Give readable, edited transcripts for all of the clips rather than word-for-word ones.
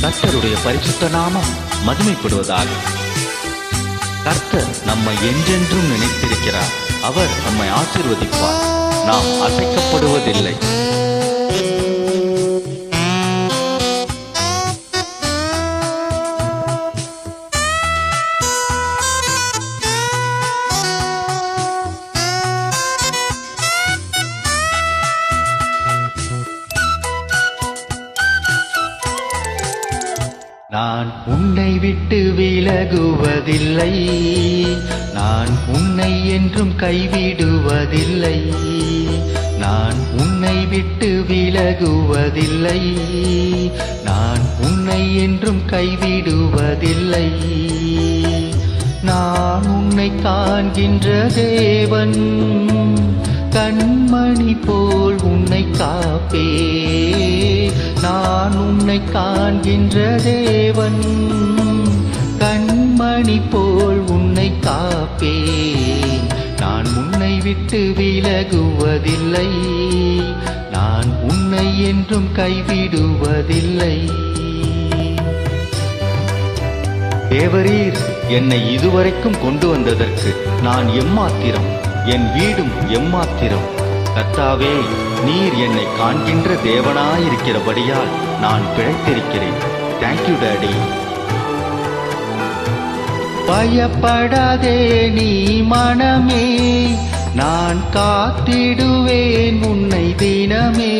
கர்த்தருடைய பரிசுத்த நாமம் மகிமைப்படுவதாக. கர்த்தர் நம்மை என்றென்றும் நினைத்திருக்கிறார். அவர் நம்மை ஆசீர்வதிப்பார். நாம் அசைக்கப்படுவதில்லை. நான் உன்னை விட்டு விலகுவதில்லை. நான் உன்னை என்றும் கைவிடுவதில்லை. நான் உன்னை விட்டு விலகுவதில்லை. நான் உன்னை என்றும் கைவிடுவதில்லை. நான் உன்னை காண்கின்ற தேவன், கண்மணி போல் உன்னை காப்பே. நான் உன்னை காண்கின்ற தேவன், கண்மணி போல் உன்னை காப்பே. நான் உன்னை விட்டு விலகுவதில்லை. நான் உன்னை என்றும் கைவிடுவதில்லை. தேவரீர் என்னை இதுவரைக்கும் கொண்டு வந்ததற்கு நான் எம்மாத்திரம், என் வீடும் எம்மாத்திரம். கர்த்தாவே, நீர் என்னை காண்கின்ற தேவனாயிருக்கிறபடியால் நான் பிழைத்திருக்கிறேன். Thank you daddy. பயப்படாதே நீ மனமே, நான் காத்திடுவேன் உன்னை தினமே.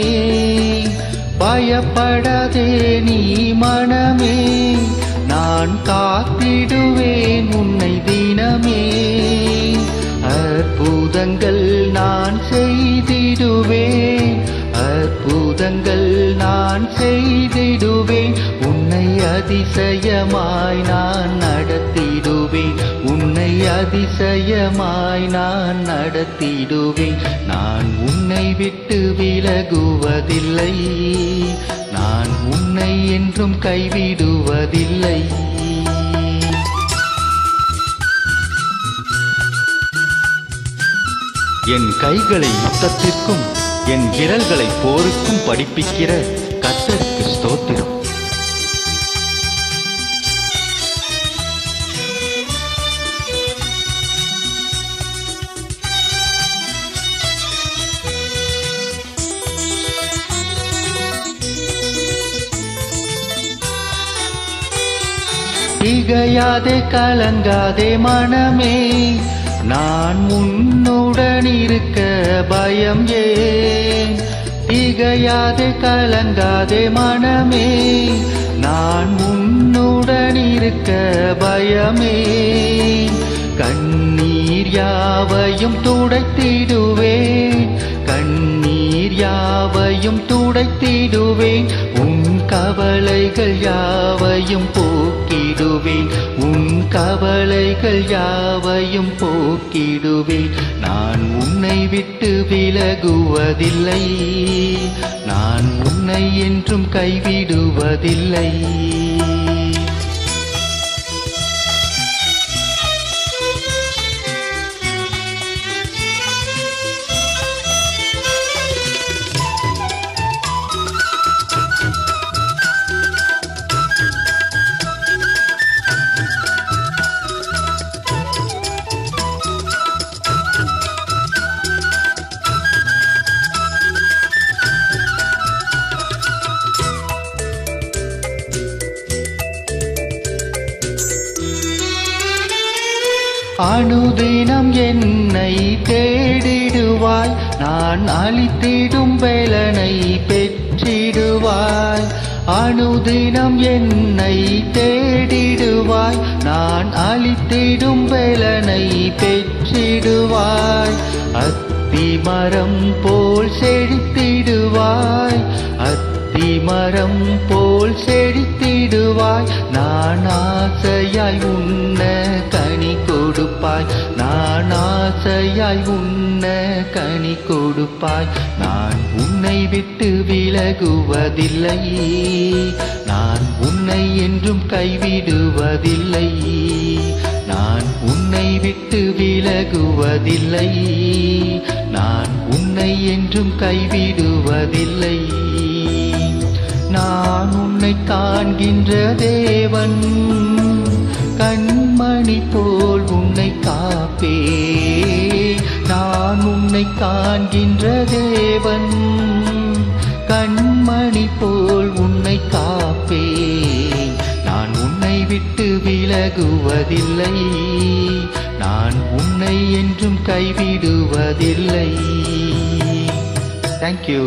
பயப்படாதே நீ மனமே, நான் காத்திடுவேன் உன்னை தினமே. அற்புதங்கள் நான் செய்திடுவேன், அற்புதங்கள் நான் செய்திடுவேன். உன்னை அதிசயமாய் நான் நடத்திடுவேன், உன்னை அதிசயமாய் நான் நடத்திடுவேன். நான் உன்னை விட்டு விலகுவதில்லை. நான் உன்னை என்றும் கைவிடுவதில்லை. என் கைகளை யுத்தத்திற்கும் என் விரல்களை போருக்கும் படிப்பிக்கிற கர்த்தருக்கு ஸ்தோத்திரம். திகையாதே கலங்காதே மனமே, நான் உன்னுடன் இருக்க பயம் ஏன். திகையாதே கலங்காதே மனமே, நான் உன்னுடன் இருக்க பயமே. கண்ணீர் யாவையும் துடைத்திடுவேன், கண்ணீர் யாவையும் துடைத்திடுவேன். உன் கவலைகள் யாவையும் போக்கிடுவேன், உன் கவலைகள் யாவையும் போக்கிடுவேன். நான் உன்னை விட்டு விலகுவதில்லை. நான் உன்னை என்றும் கைவிடுவதில்லை. அனுதினம் என்னை தேடிடுவாய், நான் அளித்திடும் பலனை பெற்றிடுவாய். அனுதினம் என்னை தேடிடுவாய், நான் அளித்திடும் பலனை பெற்றிடுவாய். அத்திமரம் போல் செழித்திடுவாய், அத்திமரம் போல் செழித்திடுவாய். நான் ஆசையாய் உண்ண கனி கொடுப்பாய், நான் ஆசையாய் உண்ண கனி கொடுப்பாய். நான் உன்னை விட்டு விலகுவதில்லை. நான் உன்னை என்றும் கைவிடுவதில்லை. நான் உன்னை விட்டு விலகுவதில்லை. நான் உன்னை என்றும் கைவிடுவதில்லை. நான் உன்னை காண்கின்ற தேவன், கண்மணி போல் உன்னை காப்பே. நான் உன்னை காண்கின்ற தேவன், கண்மணி போல் உன்னை காப்பே. நான் உன்னை விட்டு விலகுவதில்லை, நான் உன்னை என்றும் கைவிடுவதில்லை. Thank you.